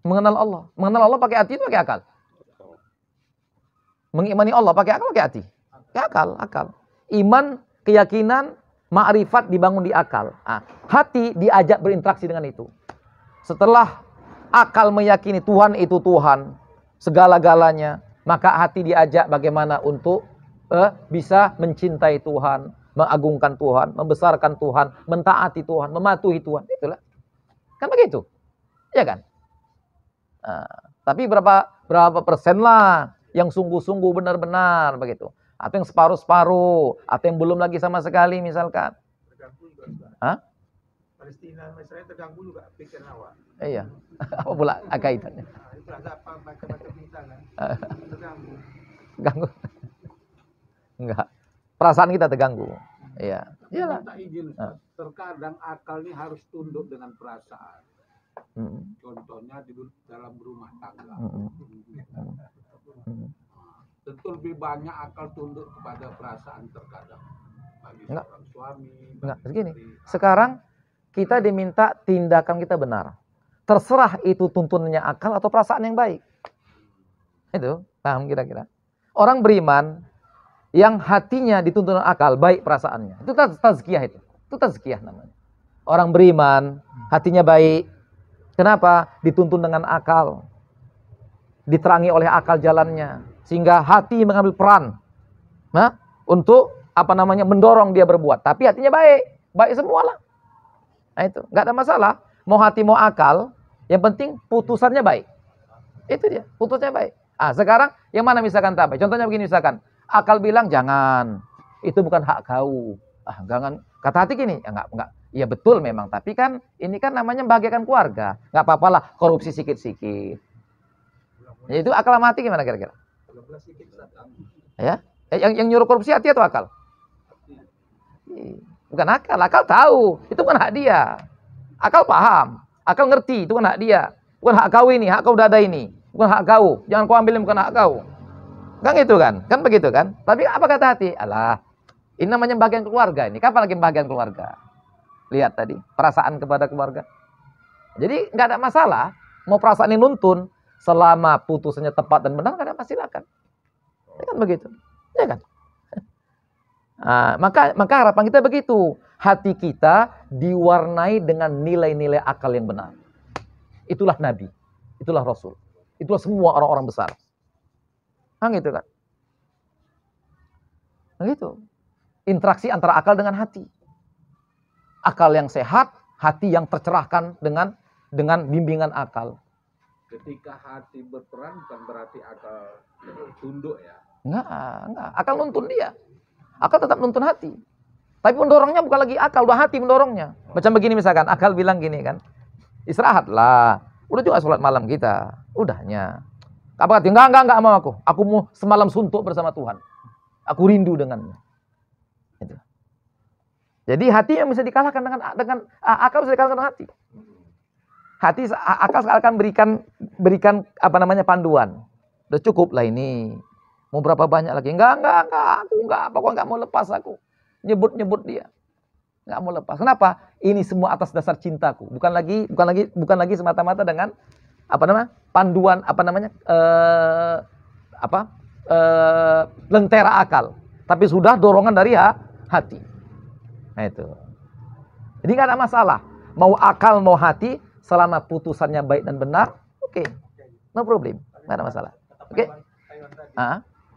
Mengenal Allah. Mengenal Allah pakai hati itu pakai akal. Mengimani Allah pakai akal pakai hati. Pakai akal. Iman, keyakinan, ma'rifat dibangun di akal. Hati diajak berinteraksi dengan itu. Setelah akal meyakini Tuhan itu Tuhan, segala-galanya, maka hati diajak bagaimana untuk bisa mencintai Tuhan, mengagungkan Tuhan, membesarkan Tuhan, mentaati Tuhan, mematuhi Tuhan. Itulah. Kan begitu. Ya kan? Tapi berapa persen lah yang sungguh-sungguh benar-benar begitu. Atau yang separuh-separuh, atau yang belum lagi sama sekali misalkan. Terganggu juga. Palestina, Israel terganggu juga pikiran awak. Iya. Apa pula kaitannya? Itu ada apa baca-baca berita kan. Terganggu. Ganggu. Enggak. Perasaan kita terganggu. Iya. Iyalah. Minta izin, terkadang akal ini harus tunduk dengan perasaan. Contohnya di dalam rumah tangga. Tentu lebih banyak akal tunduk kepada perasaan terkadang. Bagi seorang suami. Enggak, begini. Sekarang kita diminta tindakan kita benar. Terserah itu tuntunannya akal atau perasaan yang baik. Itu, paham kira-kira. Orang beriman yang hatinya dituntun akal, baik perasaannya. Itu tazkiyah itu. Itu tazkiyah namanya. Orang beriman, hatinya baik. Kenapa? Dituntun dengan akal. Diterangi oleh akal jalannya. Sehingga hati mengambil peran. Untuk mendorong dia berbuat. Tapi hatinya baik. Baik semualah. Nah itu, nggak ada masalah. Mau hati mau akal, yang penting putusannya baik. Itu dia, putusnya baik. Sekarang yang mana misalkan tak baik? Contohnya begini misalkan, akal bilang jangan, itu bukan hak kau. Jangan. Kata hati gini, ya enggak. Iya betul memang, tapi kan ini kan namanya membahagiakan keluarga. Enggak apa-apalah korupsi sikit-sikit. Ya, itu akal sama hati gimana kira-kira? Ya, yang nyuruh korupsi hati atau akal? Bukan akal, akal tahu, itu bukan hak dia. Akal paham, akal ngerti, itu bukan hak dia. Bukan hak kau ini, hak kau udah ada ini. Bukan hak kau, jangan kau ambil, bukan hak kau. Kan itu kan begitu kan? Tapi apa kata hati? Alah, ini namanya bagian keluarga ini. Kapan lagi bagian keluarga? Lihat tadi, perasaan kepada keluarga. Jadi nggak ada masalah, mau perasaan ini nuntun, selama putusannya tepat dan benar, nggak ada masalah kan? Ya kan begitu, ya kan? Maka harapan kita begitu. Hati kita diwarnai dengan nilai-nilai akal yang benar. Itulah Nabi. Itulah Rasul. Itulah semua orang-orang besar. Gitu kan. Gitu. Interaksi antara akal dengan hati. Akal yang sehat, hati yang tercerahkan dengan bimbingan akal. Ketika hati berperan bukan berarti akal tunduk ya. Enggak. Akal nuntun dia. Akal tetap nuntun hati. Tapi pendorongnya bukan lagi akal, udah hati pendorongnya. Macam begini misalkan, akal bilang gini kan. Istirahatlah. Udah juga sholat malam kita. Udahnya. Apa kata? Enggak mau aku. Aku mau semalam suntuk bersama Tuhan. Aku rindu dengannya. Itu. Jadi hati yang bisa dikalahkan dengan akal, bisa dikalahkan dengan hati. Akal akan berikan panduan. Udah cukup lah ini. Mau berapa banyak lagi? Enggak, aku pokoknya enggak mau lepas aku. Nyebut dia. Enggak mau lepas. Kenapa? Ini semua atas dasar cintaku. Bukan lagi semata-mata dengan panduan lentera akal. Tapi sudah dorongan dari hati. Nah itu. Jadi enggak ada masalah. Mau akal, mau hati, selama putusannya baik dan benar, oke. No problem. Enggak ada masalah. Oke.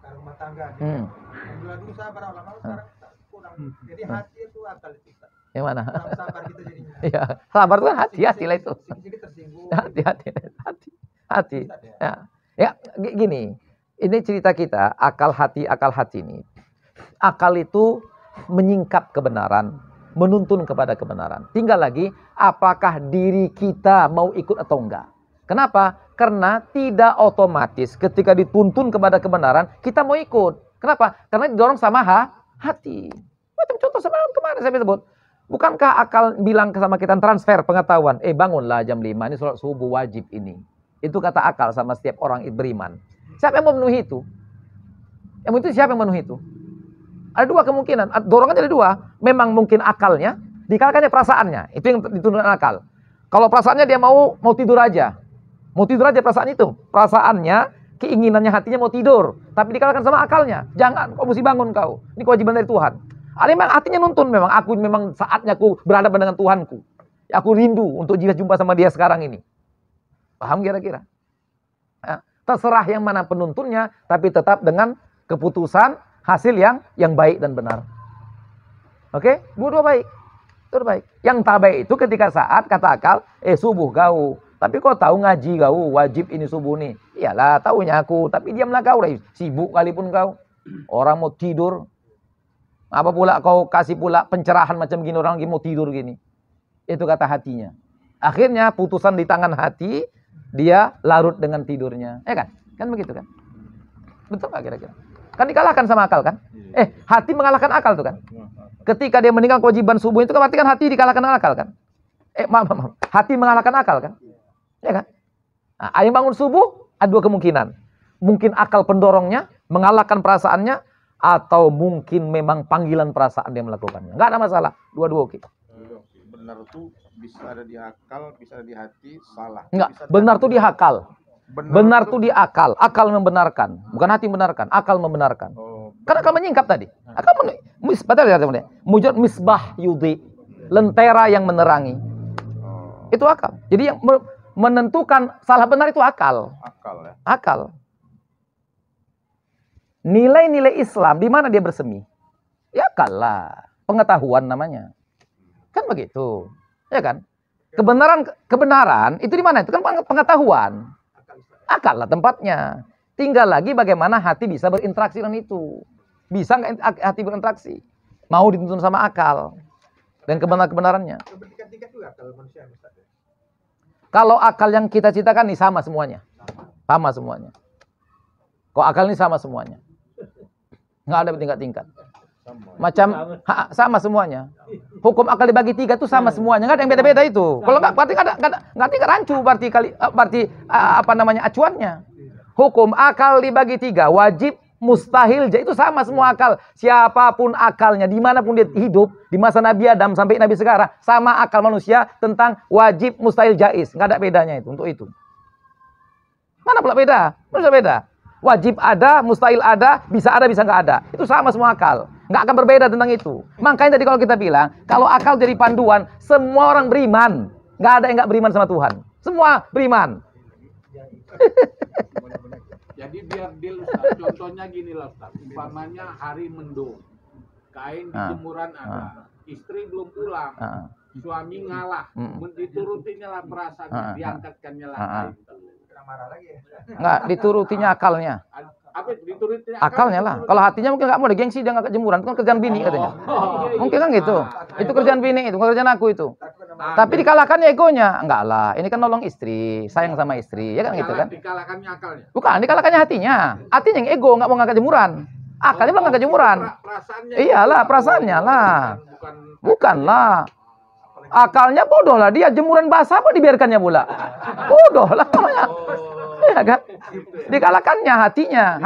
Rumah tangga. Dulu sabar lama sekarang kurang. Jadi hati itu akal kita. Yang mana? Kurang sabar kita jadinya. Iya, sabar itu kan hati lah itu. Sedikit tersinggung. Hati. Ya, gini. Ini cerita kita, akal hati ini. Akal itu menyingkap kebenaran, menuntun kepada kebenaran. Tinggal lagi, apakah diri kita mau ikut atau enggak. Kenapa? Karena tidak otomatis ketika dituntun kepada kebenaran, kita mau ikut. Kenapa? Karena didorong sama hati. Macam contoh kemarin saya sebut. Bukankah akal bilang sama kita transfer pengetahuan? Bangunlah jam 5, ini sholat subuh wajib ini. Itu kata akal sama setiap orang beriman. Siapa yang memenuhi itu? Siapa yang memenuhi itu? Ada dua kemungkinan. Dorongannya ada dua. Memang mungkin akalnya, dikalahkannya perasaannya. Itu yang dituntun akal. Kalau perasaannya dia mau tidur aja. Mau tidur aja perasaan itu. Perasaannya, keinginannya hatinya mau tidur. Tapi dikalahkan sama akalnya. Jangan, kau mesti bangun kau. Ini kewajiban dari Tuhan. Memang hatinya nuntun memang. Memang saatnya aku berhadapan dengan Tuhanku. Aku rindu untuk jumpa sama dia sekarang ini. Paham kira-kira? Terserah yang mana penuntunnya. Tapi tetap dengan keputusan hasil yang baik dan benar. Oke? Dua-dua baik. Dua-dua baik. Yang tak baik itu ketika saat kata akal, subuh kau. Tapi kau tahu ngaji kau, wajib ini subuh nih. Iyalah, tahunya aku. Tapi diamlah kau, sibuk kali pun kau. Orang mau tidur. Apa pula kau kasih pula pencerahan macam gini, orang lagi mau tidur gini. Itu kata hatinya. Akhirnya putusan di tangan hati, dia larut dengan tidurnya. Kan? Kan begitu kan? Betul gak kira-kira? Kan dikalahkan sama akal kan? Hati mengalahkan akal tuh kan? Ketika dia meninggal kewajiban subuh itu kan berarti kan hati dikalahkan dengan akal kan? Maaf. Hati mengalahkan akal kan? Ya kan? Nah, yang bangun subuh ada dua kemungkinan. Mungkin akal pendorongnya mengalahkan perasaannya, atau mungkin memang panggilan perasaan dia melakukannya. Enggak ada masalah. Dua-dua oke. Benar tuh bisa ada di akal, bisa ada di hati, salah. Enggak, benar tuh di akal. Benar tuh di akal. Akal membenarkan, bukan hati membenarkan. Akal membenarkan. Karena akal menyingkap tadi. Akal mujud misbah yudhi, lentera yang menerangi. Itu akal. Jadi yang menentukan salah benar itu akal. Akal ya. Akal. Nilai-nilai Islam di mana dia bersemi? Ya akal lah. Pengetahuan namanya. Kan begitu. Ya kan? Kebenaran itu di mana? Itu kan pengetahuan. Akal lah tempatnya. Tinggal lagi bagaimana hati bisa berinteraksi dengan itu. Bisa nggak hati berinteraksi? Mau dituntun sama akal dan kebenarannya. Bertingkat-tingkat juga akal manusia. Kalau akal yang kita citakan nih sama semuanya. Sama semuanya. Kok akal ini sama semuanya. Nggak ada bertingkat-tingkat. Macam sama semuanya. Hukum akal dibagi 3 itu sama semuanya. Nggak ada yang beda-beda itu. Kalau nggak berarti nggak rancu berarti acuannya. Hukum akal dibagi 3, wajib, mustahil, itu sama semua akal. Siapapun akalnya, dimanapun dia hidup, di masa Nabi Adam sampai Nabi sekarang, sama akal manusia tentang wajib, mustahil, jaiz. Nggak ada bedanya itu untuk itu. Mana pula beda? Mana bisa beda? Wajib ada, mustahil ada, bisa nggak ada. Itu sama semua akal. Nggak akan berbeda tentang itu. Makanya tadi kalau kita bilang, kalau akal jadi panduan, semua orang beriman. Nggak ada yang nggak beriman sama Tuhan. Semua beriman. Jadi biar deal Ustaz, contohnya gini lah Ustaz, umpamanya hari mendung, kain di jemuran ada, istri belum pulang, suami ngalah, diturutinya lah perasaannya, diangkatkannya lah kain. Marah lagi ya. Nggak, diturutinya akalnya. Apa itu? Diturutinya Akalnya lah. Kalau hatinya mungkin nggak mau ada gengsi, dia ngangkat jemuran. Itu kan kerjaan bini katanya. Mungkin kan gitu. Itu kerjaan bini, itu kerjaan aku itu. Tapi dikalahkannya egonya. Enggak lah, ini kan nolong istri, sayang sama istri. Ya kan gitu kan. Dikalahkannya akalnya. Bukan, dikalahkannya hatinya. Hatinya yang ego, nggak mau ngangkat jemuran. Akalnya belum ngangkat jemuran. Iyalah, perasaannya lah. Bukanlah. Akalnya bodoh lah. Dia jemuran basah apa dibiarkannya pula. Bodoh lah. Ya kan? Dikalahkannya hatinya.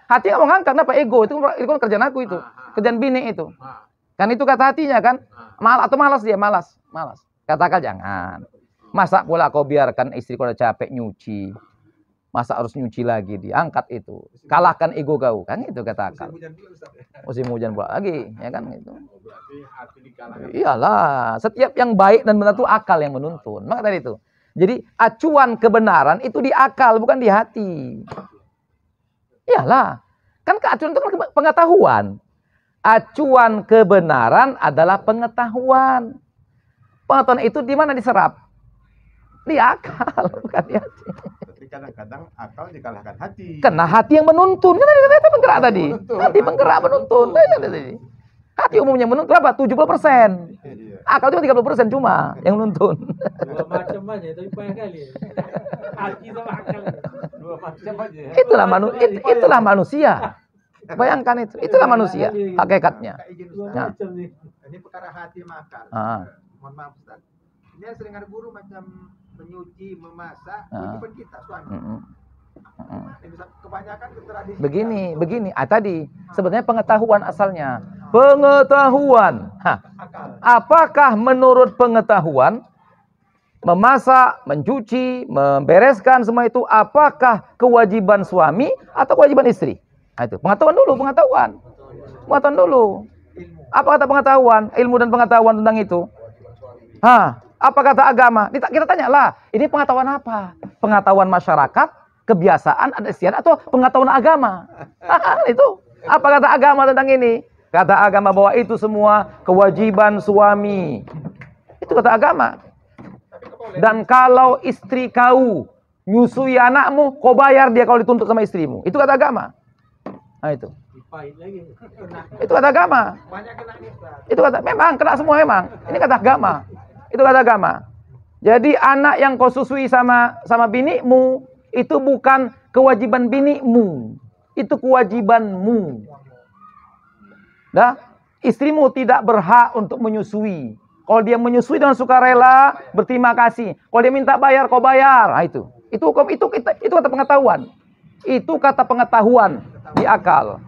Hatinya mau ngangkat. Kenapa? Ego. Itu kan kerjaan aku itu. Kerjaan bini itu. Kan itu kata hatinya kan. Atau malas dia. Malas. Katakan jangan. Masa pula kau biarkan istri kau udah capek nyuci. Masa harus nyuci lagi diangkat itu. Kalahkan ego kau. Kan itu kata akal. Musim hujan pula lagi. Ya kan gitu. Iyalah. Setiap yang baik dan benar itu akal yang menuntun. Maka tadi itu. Jadi acuan kebenaran itu di akal, bukan di hati. Iyalah. Kan acuan itu kan pengetahuan. Acuan kebenaran adalah pengetahuan. Pengetahuan itu di mana diserap? Di akal, bukan di hati. Tapi kadang-kadang akal dikalahkan hati. Karena hati yang menuntun. Kan kita penggerak tadi. Hati penggerak menuntun. Hati umumnya menuntun berapa? 70%. Akal cuma 30% cuma yang menuntun. Dua macam aja, tapi banyak kali. Hati sama akal. Dua macam aja. Itulah manusia. Bayangkan itu. Itulah manusia. Hakikatnya. Dua macam nih. Ini perkara hati sama akal. Mohon maaf Ustaz. Ini yang sering ada guru macam menyuci, memasak, kewajiban kita suami. Kebanyakan tradisi. Begini. Tadi sebenarnya pengetahuan asalnya. Pengetahuan. Apakah menurut pengetahuan memasak, mencuci, membereskan semua itu apakah kewajiban suami atau kewajiban istri? Nah, itu pengetahuan dulu. Pengetahuan dulu. Apa kata pengetahuan? Ilmu dan pengetahuan tentang itu. Apa kata agama? Kita tanyalah, ini pengetahuan apa? Pengetahuan masyarakat, kebiasaan, adat istiadat, atau pengetahuan agama? Itu. Apa kata agama tentang ini? Kata agama bahwa itu semua kewajiban suami. Itu kata agama. Dan kalau istri kau nyusui anakmu, kau bayar dia kalau dituntut sama istrimu. Itu kata agama. Nah itu. Itu kata agama. Itu kata, memang kena semua memang. Ini kata agama. Itu kata agama. Jadi anak yang kau susui sama binimu itu bukan kewajiban binimu. Itu kewajibanmu. Dah, istrimu tidak berhak untuk menyusui. Kalau dia menyusui dengan sukarela, berterima kasih. Kalau dia minta bayar, kau bayar. Nah, itu kata pengetahuan. Itu kata pengetahuan di akal.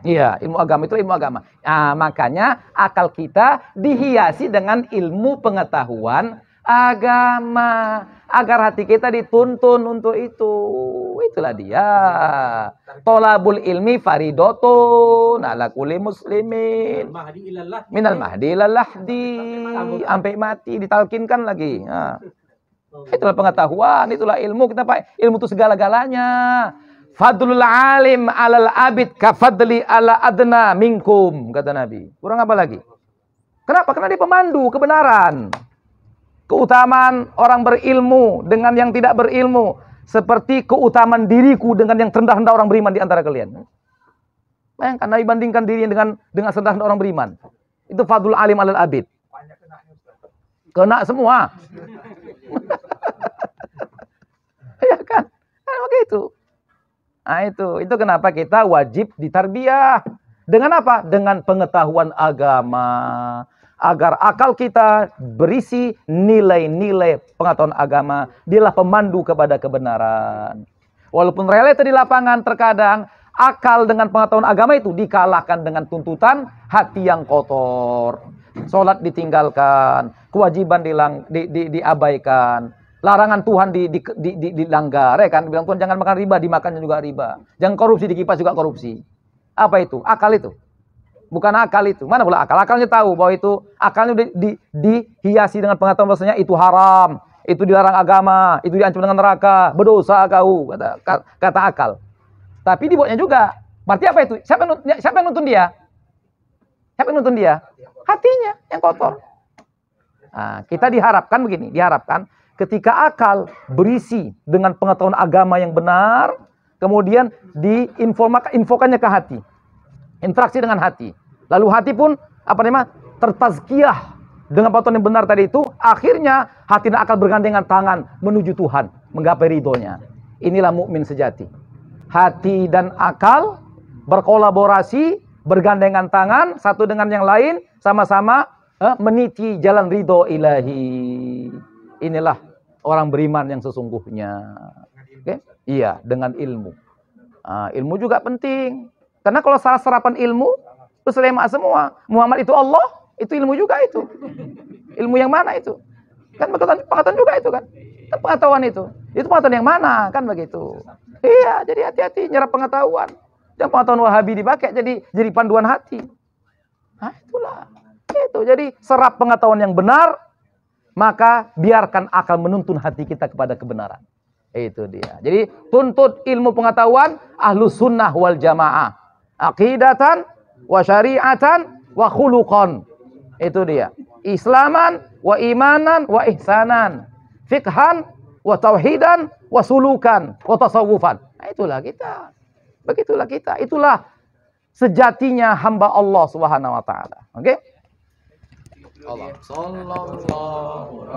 Iya, ilmu agama itu ilmu agama. Nah, makanya akal kita dihiasi dengan ilmu pengetahuan agama. Agar hati kita dituntun untuk itu. Itulah dia. Tolabul ilmi faridotun ala kulli muslimin. Minal mahdi ilal lahdi. Sampai mati ditalkinkan lagi. Nah. Itulah pengetahuan, itulah ilmu. Kita pakai ilmu itu segala-galanya. Fadlul alim alal abid kafadli ala adna minkum, kata Nabi. Kurang apa lagi? Kenapa? Karena dia pemandu kebenaran. Keutamaan orang berilmu dengan yang tidak berilmu seperti keutamaan diriku dengan yang terendah-rendah orang beriman di antara kalian. Bayangkan Nabi bandingkan dirinya dengan serendah orang beriman. Itu fadlul alim alal abid. Kena semua. Ya kan? Kan begitu. Nah itu kenapa kita wajib ditarbiyah. Dengan apa? Dengan pengetahuan agama. Agar akal kita berisi nilai-nilai pengetahuan agama. Dialah pemandu kepada kebenaran. Walaupun realita di lapangan terkadang akal dengan pengetahuan agama itu dikalahkan dengan tuntutan hati yang kotor. Sholat ditinggalkan. Kewajiban diabaikan. Larangan Tuhan dilanggar, ya kan? Bilang Tuhan jangan makan riba, dimakannya juga riba. Jangan korupsi, dikipas juga korupsi. Apa itu? Akal itu. bukan akal itu. Mana pula akal? Akalnya tahu bahwa itu, akalnya dihiasi dengan pengetahuan bahwasanya itu haram, itu dilarang agama, itu diancam dengan neraka, berdosa kau, kata akal. Tapi dibuatnya juga. Berarti apa itu? Siapa yang nuntun dia? Siapa yang nuntun dia? Hatinya yang kotor. Nah, kita diharapkan begini, diharapkan ketika akal berisi dengan pengetahuan agama yang benar, kemudian diinfokannya ke hati. Interaksi dengan hati. Lalu hati pun tertazkiyah dengan pengetahuan yang benar tadi itu, akhirnya hati dan akal bergandengan tangan menuju Tuhan, menggapai ridhonya. Inilah mukmin sejati. Hati dan akal berkolaborasi, bergandengan tangan satu dengan yang lain, sama-sama meniti jalan ridho ilahi. Inilah orang beriman yang sesungguhnya. Okay? Iya, dengan ilmu. Ilmu juga penting. Karena kalau salah serapan ilmu, itu selema semua. Muhammad itu Allah, itu ilmu juga itu. Ilmu yang mana itu? Kan pengetahuan juga itu kan? Kan pengetahuan itu. Itu pengetahuan yang mana? Kan begitu. Iya, jadi hati-hati nyerap pengetahuan. Jangan pengetahuan Wahabi dipakai jadi panduan hati. Nah, itulah. Itu. Jadi serap pengetahuan yang benar, maka biarkan akal menuntun hati kita kepada kebenaran. Itu dia. Jadi tuntut ilmu pengetahuan ahlus sunnah wal jamaah. Aqidatan wa syari'atan wa khuluqan. Itu dia. Islaman wa imanan wa ihsanan. Fiqhan wa tauhidan wa sulukan wa tasawufan. Nah, itulah kita. Begitulah kita. Itulah sejatinya hamba Allah Subhanahu wa taala. Oke? Allah sallallahu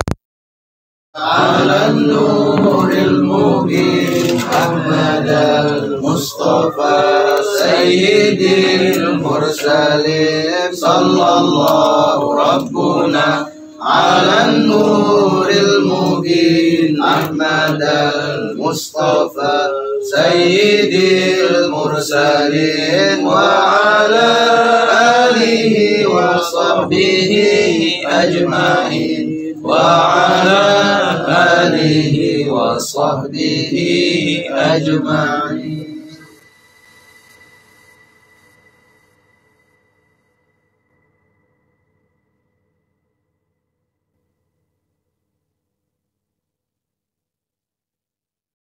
على النور المبين أحمد المصطفى سيد المرسلين صلى الله ربنا على النور المبين أحمد المصطفى سيد المرسلين وعلى آله وصحبه أجمعين وعلى آله وصحبه أجمعين.